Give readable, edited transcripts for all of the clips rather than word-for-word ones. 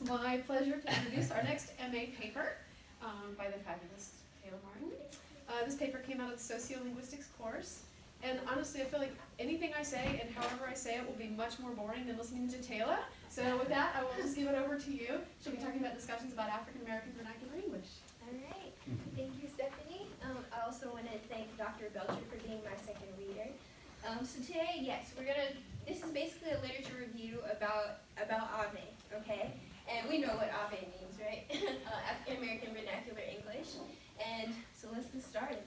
my pleasure to introduce our next MA paper by the fabulous Taylor Martin. This paper came out of the Sociolinguistics course, and honestly I feel like anything I say and however I say it will be much more boring than listening to Taylor. So with that, I will just give it over to you. She'll be talking about discussions about African American vernacular English. All right. Thank you, Stephanie. I also want to thank Dr. Belcher for being my second reader. So today, yes, this is basically a literature review about Ave, okay? And we know what Ave means, right? African American Vernacular English. And so let's get started.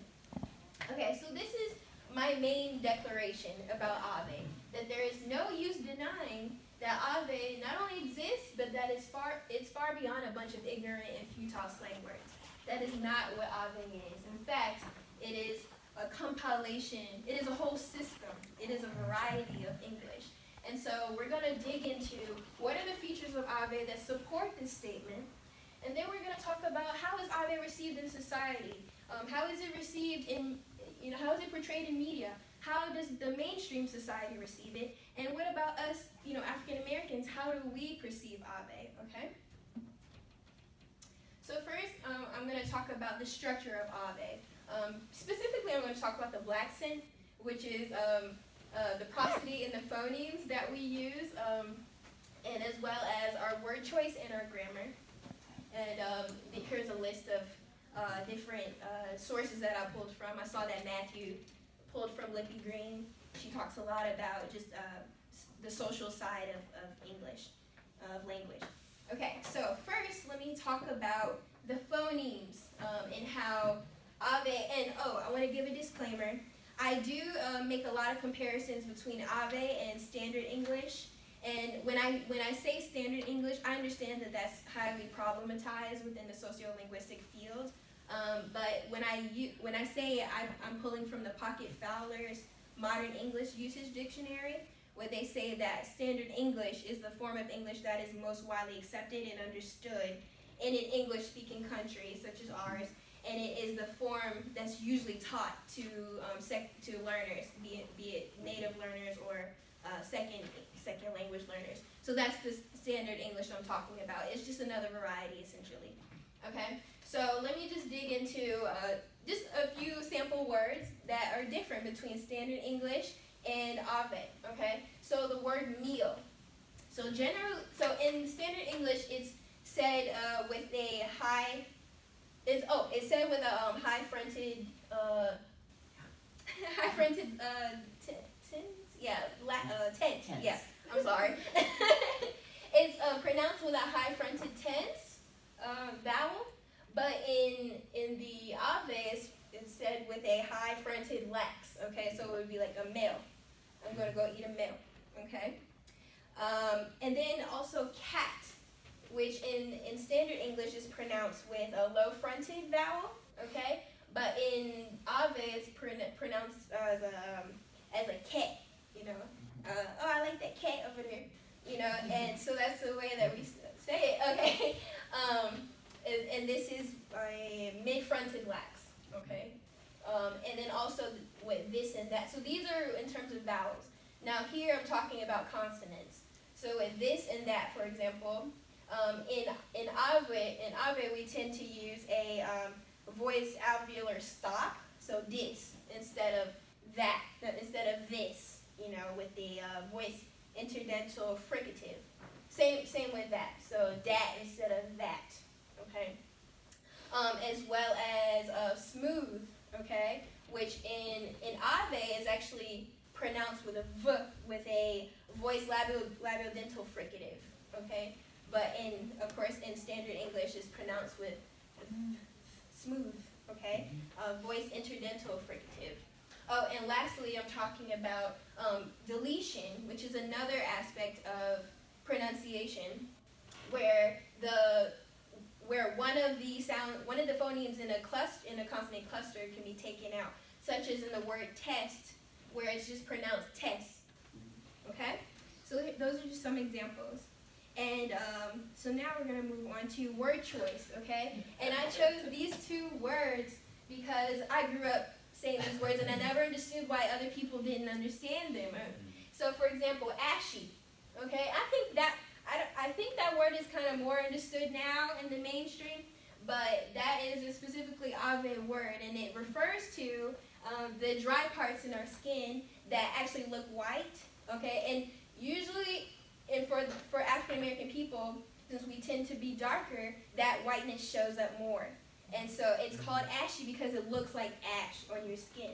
Okay, so this is my main declaration about Ave, that there is no use denying that Ave not only exists, but that it's far beyond a bunch of ignorant and futile slang words. That is not what Ave is. In fact, it is a compilation, it is a whole system, it is a variety of English. And so we're going to dig into what are the features of Ave that support this statement, and then we're going to talk about how is Ave received in society, how is it received in, how is it portrayed in media, how does the mainstream society receive it, and what about us, African Americans, how do we perceive Ave, okay? So first, I'm going to talk about the structure of Ave. Specifically, I'm going to talk about the Black accent, which is the prosody and the phonemes that we use, and as well as our word choice and our grammar. And here's a list of different sources that I pulled from. I saw that Matthew pulled from Lippy Green. She talks a lot about just the social side of English, of language. Okay, so first let me talk about the phonemes and how Ave, and I want to give a disclaimer. I do make a lot of comparisons between Ave and Standard English, and when I say Standard English, I understand that that's highly problematized within the sociolinguistic field. But when I say it, I'm pulling from the Pocket Fowler's Modern English Usage Dictionary, where they say that Standard English is the form of English that is most widely accepted and understood in an English-speaking country such as ours, and it is the form that's usually taught to learners, be it native learners or second language learners. So that's the Standard English I'm talking about. It's just another variety, essentially. Okay, so let me just dig into just a few sample words that are different between Standard English and Ave. Okay, so the word meal. So in Standard English, it's said with a high. It's said with a high fronted tense. Yeah, I'm sorry. It's pronounced with a high fronted tense vowel, but in the Ave, it's said with a high fronted lax. Okay, so it would be like a meal. I'm going to go eat a meal. Okay, and then also cat, which in Standard English is pronounced with a low fronted vowel. Okay, but in Ave it's pronounced as a cat. I like that cat over there. And so that's the way that we say it. Okay, and this is a mid-fronted lax. Okay, and then also with this and that. So these are in terms of vowels. Now here I'm talking about consonants. So with this and that, for example, in Ave we tend to use a voice alveolar stop. So this instead of that, instead of this. With the voice interdental fricative. Same with that. So that instead of that. Okay. As well as smooth. Okay, which in Ave is actually pronounced with a v, with a voice labiodental fricative. Okay, but of course in Standard English is pronounced with smooth. Okay, voice interdental fricative. Oh, and lastly, I'm talking about deletion, which is another aspect of pronunciation, where one of the phonemes in a consonant cluster can be taken out, such as in the word test, where it's just pronounced test. Okay, so those are just some examples. And so now we're going to move on to word choice. Okay, and I chose these two words because I grew up saying these words, and I never understood why other people didn't understand them. So, for example, ashy. Okay, I think that word is kind of more understood now in the mainstream, but that is a specifically Ave word, and it refers to the dry parts in our skin that actually look white, okay? And usually, and for African American people, since we tend to be darker, that whiteness shows up more. And so it's called ashy because it looks like ash on your skin,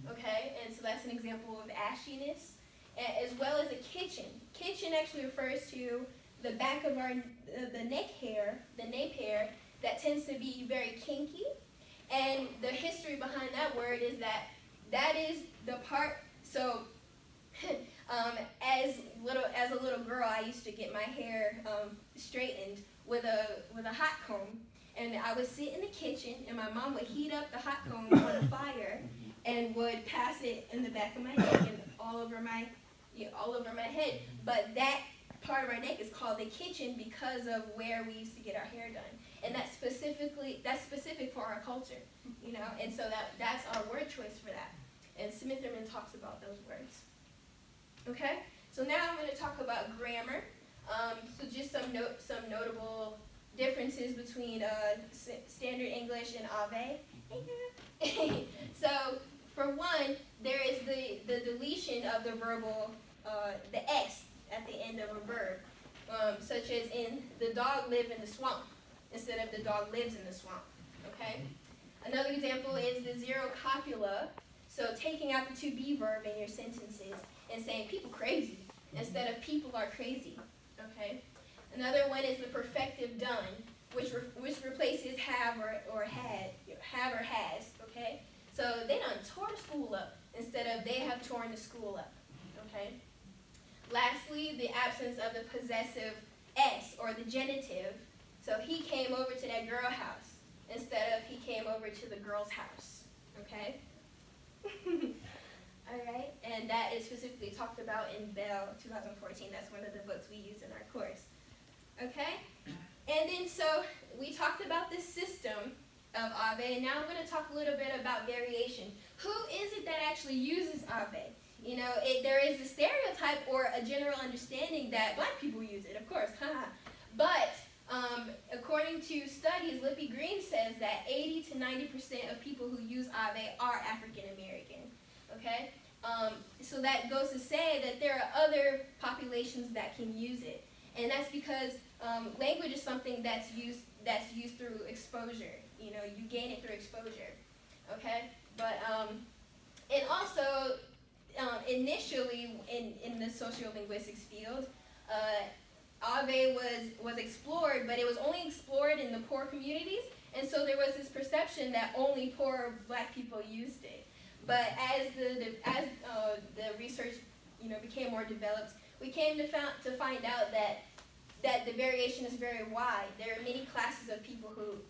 okay? And so that's an example of ashiness, as well as a kitchen. Kitchen actually refers to the back of the neck hair, the nape hair, that tends to be very kinky. And the history behind that word is that is the part, so as a little girl, I used to get my hair straightened with a hot comb, and I would sit in the kitchen, and my mom would heat up the hot comb on a fire, and would pass it in the back of my neck and all over my head. But that part of our neck is called the kitchen because of where we used to get our hair done, and that's specific for our culture, you know. And so that's our word choice for that. And Smitherman talks about those words. Okay, so now I'm going to talk about grammar. So just some notable differences between Standard English and Ave. So for one, there is the deletion of the verbal, the S at the end of a verb, such as in the dog lived in the swamp instead of the dog lives in the swamp. Okay. Another example is the zero copula. So taking out the to be verb in your sentences and saying people crazy instead of people are crazy. Okay. Another one is the perfective done, which replaces have or had, have or has. Okay. So they done tore the school up instead of they have torn the school up. Okay. Lastly, the absence of the possessive S or the genitive. So he came over to that girl house instead of he came over to the girl's house. Okay. All right, and that is specifically talked about in Bell 2014. That's one of the books we use in our course. Okay, and then so we talked about this system of Ave, and now I'm going to talk a little bit about variation. Who is it that actually uses Ave? You know, there is a stereotype or a general understanding that black people use it, of course, but according to studies, Lippy Green says that 80 to 90% of people who use Ave are African American. Okay, so that goes to say that there are other populations that can use it, and that's because language is something that's used through exposure. You know, you gain it through exposure. Okay, but and also initially in the sociolinguistics field, Ave was explored, but it was only explored in the poor communities, and so there was this perception that only poor black people used it. But as the research, you know, became more developed, we came to find out that the variation is very wide. There are many classes of people who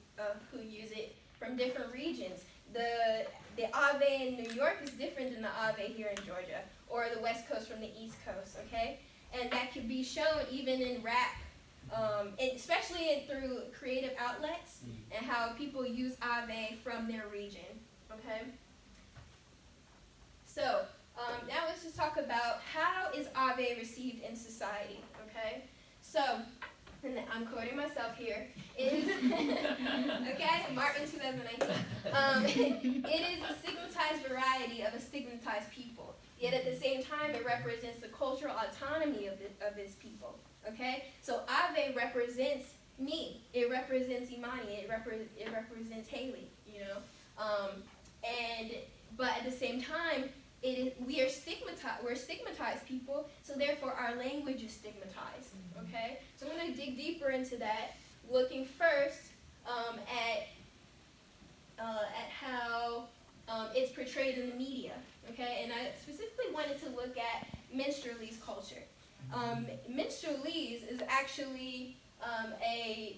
use it from different regions. The Ave in New York is different than the Ave here in Georgia, or the West Coast from the East Coast. Okay, and that could be shown even in rap, and especially through creative outlets and how people use Ave from their region. Okay. So now let's just talk about how is Ave received in society, okay? So, and I'm quoting myself here, is, okay, Martin 2019. It is a stigmatized variety of a stigmatized people, yet at the same time it represents the cultural autonomy of its people, okay? So Ave represents me, it represents Imani, it represents Haley, you know? But at the same time, we're stigmatized people, so therefore our language is stigmatized, okay? So I'm going to dig deeper into that, looking first at how it's portrayed in the media, okay? And I specifically wanted to look at minstrelese culture. Minstrelese is actually a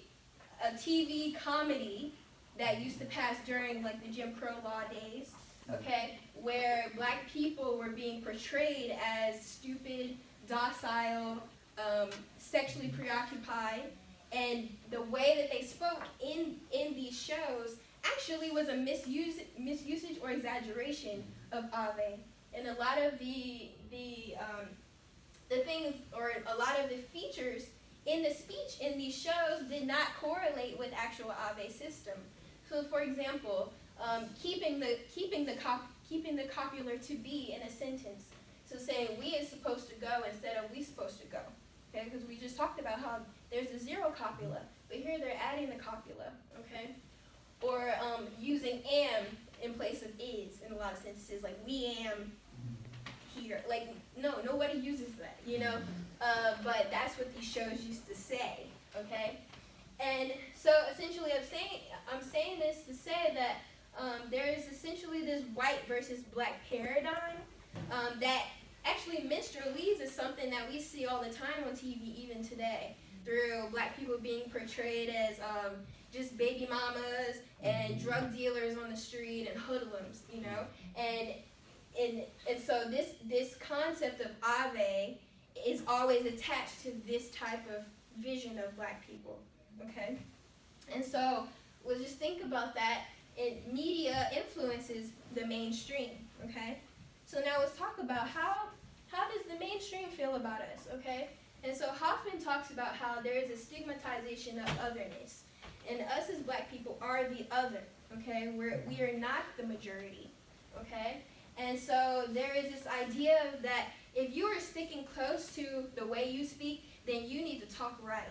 TV comedy that used to pass during like the Jim Crow law days, okay, where black people were being portrayed as stupid, docile, sexually preoccupied, and the way that they spoke in these shows actually was a misusage or exaggeration of Ave. And a lot of the things, or a lot of the features in the speech in these shows did not correlate with actual Ave system. So, for example, keeping the copula to be in a sentence. So saying we is supposed to go instead of we supposed to go. Okay, because we just talked about how there's a zero copula, but here they're adding the copula. Okay, or using am in place of is in a lot of sentences, like we am here. Like no, nobody uses that, you know. But that's what these shows used to say. Okay, and so essentially, I'm saying this to say that there is essentially this white versus black paradigm that actually minstrelese is something that we see all the time on TV even today, through black people being portrayed as just baby mamas and drug dealers on the street and hoodlums, you know, and so this concept of Ave is always attached to this type of vision of black people, okay, and so we'll just think about that. Media influences the mainstream, okay? So now let's talk about how does the mainstream feel about us, okay? And so Hoffman talks about how there is a stigmatization of otherness, and us as black people are the other, okay? We are not the majority, okay? And so there is this idea that if you are sticking close to the way you speak, then you need to talk right.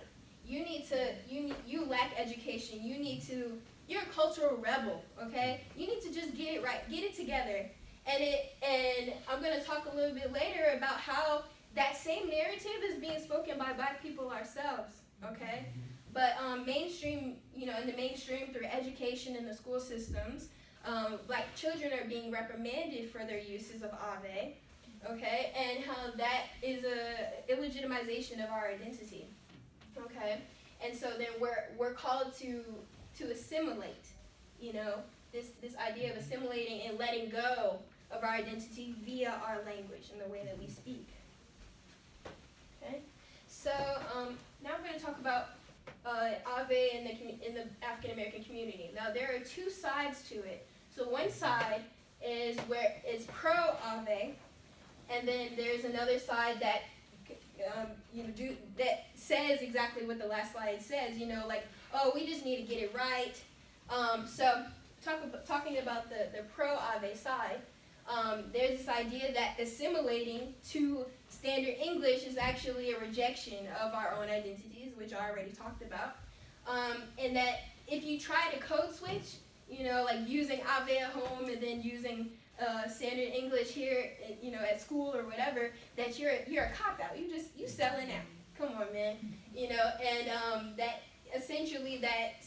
You lack education. You're a cultural rebel, okay? You need to just get it right, get it together. And I'm going to talk a little bit later about how that same narrative is being spoken by black people ourselves, okay? But mainstream, you know, in the mainstream through education in the school systems, black children are being reprimanded for their uses of Ave, okay? And how that is a illegitimization of our identity, okay? And so then we're called to assimilate, you know, this idea of assimilating and letting go of our identity via our language and the way that we speak. Okay, so now I'm going to talk about Ave in the African American community. Now there are two sides to it. So one side is where it's pro Ave, and then there's another side that that says exactly what the last slide says. You know, like, oh, we just need to get it right. So talking about the pro Ave side, there's this idea that assimilating to standard English is actually a rejection of our own identities, which I already talked about, and that if you try to code switch, you know, like using Ave at home and then using standard English here, you know, at school or whatever, that you're a cop out. You selling out. Come on, man. You know, and that essentially that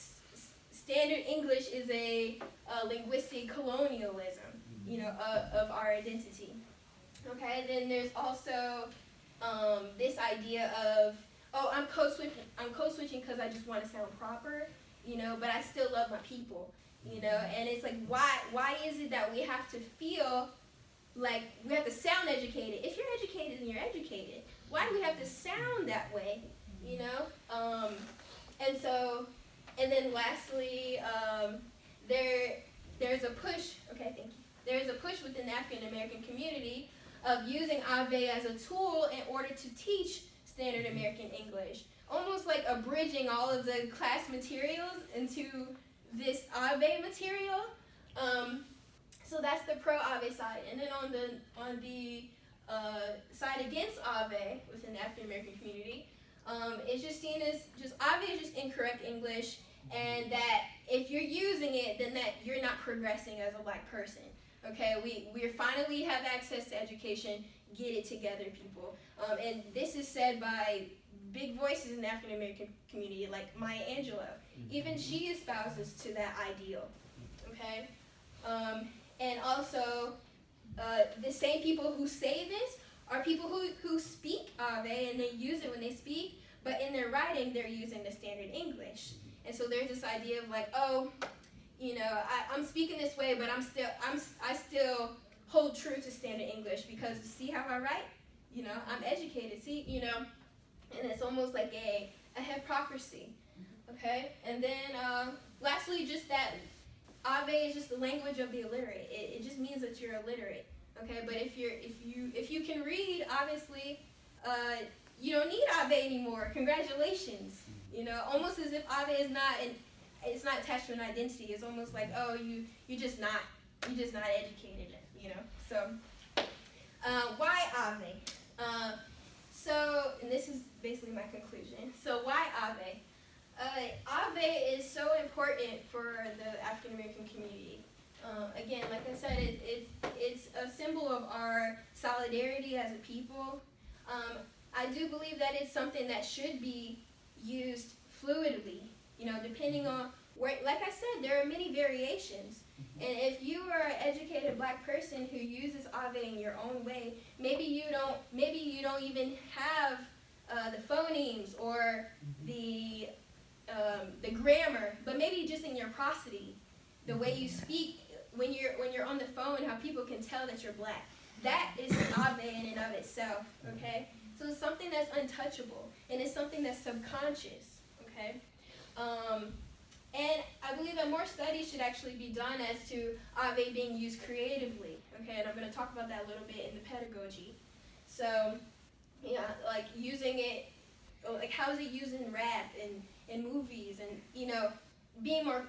standard English is a linguistic colonialism, you know, of our identity. Okay, then there's also this idea of, oh, I'm code switching because I just want to sound proper, you know, but I still love my people, you know, and it's like, why is it that we have to feel like we have to sound educated? If you're educated, then you're educated. Why do we have to sound that way, you know? And then lastly, there's a push, okay, thank you. There's a push within the African American community of using Ave as a tool in order to teach standard American English, almost like abridging all of the class materials into this Ave material. So that's the pro Ave side, and then on the side against Ave within the African American community, it's just seen as just Ave is just incorrect English, and that if you're using it, then that you're not progressing as a black person. Okay, we finally have access to education. Get it together, people. And this is said by big voices in the African American community, like Maya Angelou. Even she espouses to that ideal. Okay, and also the same people who say this are people who speak Ave and they use it when they speak, but in their writing they're using the standard English. And so there's this idea of like, oh, you know, I'm speaking this way, but I still hold true to standard English because see how I write? You know, I'm educated. See, you know, and it's almost like a hypocrisy. Okay, and then lastly, just that Ave is just the language of the illiterate. It just means that you're illiterate. Okay, but if you can read, obviously, you don't need Ave anymore. Congratulations. You know, almost as if Ave is not it's not attached to an identity. It's almost like, oh, you're just not educated. You know. So why Ave? So, and this is basically my conclusion. So why Ave? Ave is so important for the African American community. Again, like I said, it's a symbol of our solidarity as a people. I do believe that it's something that should be used fluidly, you know, depending on where, like I said, there are many variations. And if you are an educated Black person who uses Ave in your own way, maybe you don't even have the phonemes or the grammar, but maybe just in your prosody, the way you speak when you're on the phone, how people can tell that you're Black. That is Ave in and of itself, okay? So it's something that's untouchable, and it's something that's subconscious, okay? And I believe that more studies should actually be done as to Ave being used creatively, okay? And I'm going to talk about that a little bit in the pedagogy. So, yeah, like using it, like how is it used in rap and in movies, and, you know, being more,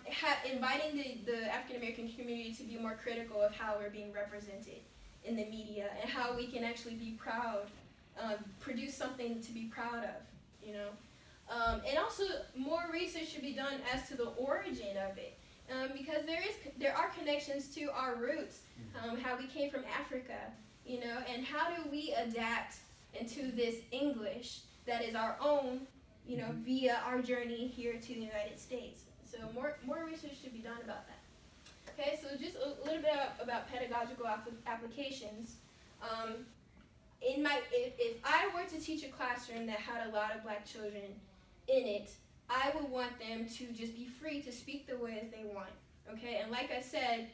inviting the African American community to be more critical of how we're being represented in the media and how we can actually be proud, produce something to be proud of, you know. And also more research should be done as to the origin of it, because there are connections to our roots, how we came from Africa, you know, and how do we adapt into this English that is our own, you know, via our journey here to the United States. So more research should be done about that. Okay, so just a little bit about pedagogical applications. If I were to teach a classroom that had a lot of Black children in it, I would want them to just be free to speak the way that they want. Okay, and like I said,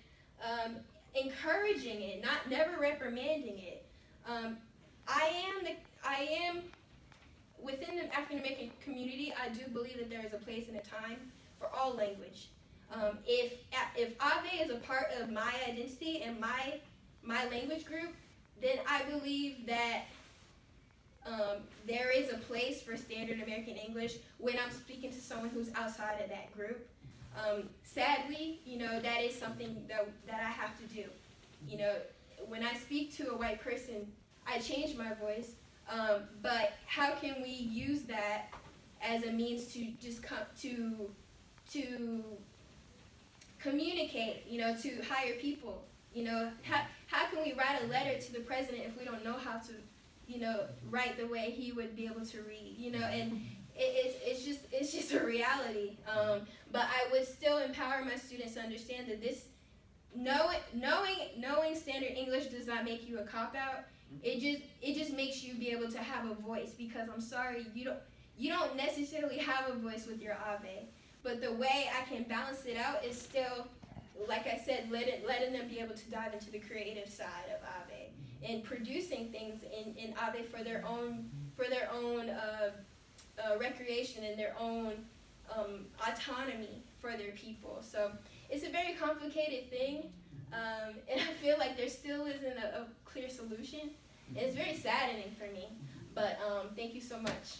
encouraging it, never reprimanding it. I am within the African American community. I do believe that there is a place and a time for all language. If Ave is a part of my identity and my language group, then I believe that there is a place for standard American English when I'm speaking to someone who's outside of that group. Sadly, you know, that is something that I have to do. You know, when I speak to a white person, I change my voice, but how can we use that as a means to just come to communicate, you know, to higher people? You know, how can we write a letter to the president if we don't know how to, you know, write the way he would be able to read, you know? And it's just a reality. But I would still empower my students to understand that this knowing standard English does not make you a cop-out. It just makes you be able to have a voice, because I'm sorry, you don't necessarily have a voice with your Ave. But the way I can balance it out is still, like I said, letting them be able to dive into the creative side of Ave and producing things in Ave for their own recreation and their own autonomy for their people. So it's a very complicated thing, and I feel like there still isn't a clear solution. And it's very saddening for me. But thank you so much.